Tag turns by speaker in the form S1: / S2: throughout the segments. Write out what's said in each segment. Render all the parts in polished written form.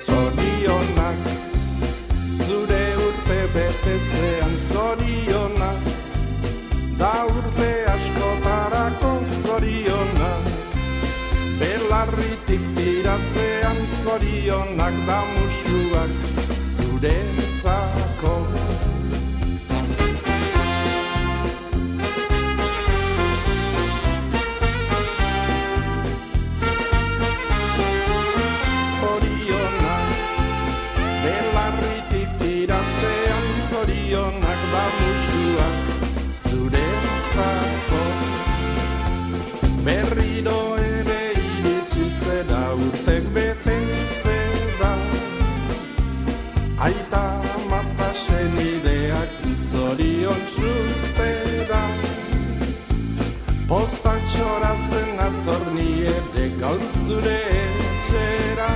S1: Zorionak, zure urte betetzean zorionak, da urte askotarako zorionak, belarritik tiratzean zorionak, da musuak zuretzako. Zorionak da musuak zuretzako. Berriro ere iritsi zera urtek betetzera, aita mata senideak zorion zuzera. Pozak txoratzen atorni ere gaur zure etxera,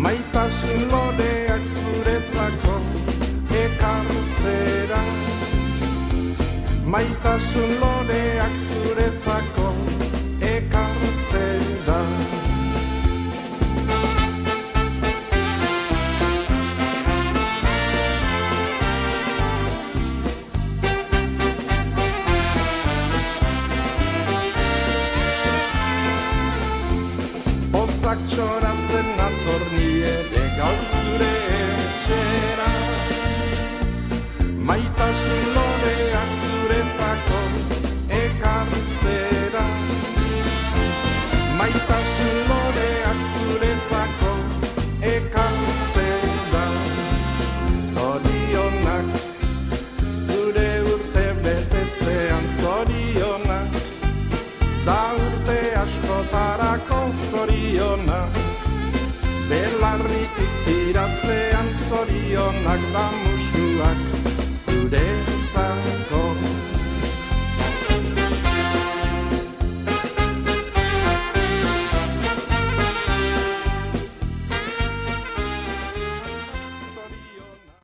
S1: maitasun loreak zuretzako ekartzera, maitasun loreak zuretzako ekartzera. Pozak txoratzen atorni ere gaur zure etxera, maitasun loreak zuretzako ekartzera, maitasun loreak zuretzako ekartzera. Zorionak, zure urte betetzean zorionak, da urte askotarako zorionak, belarritik tiratzean zorionak, da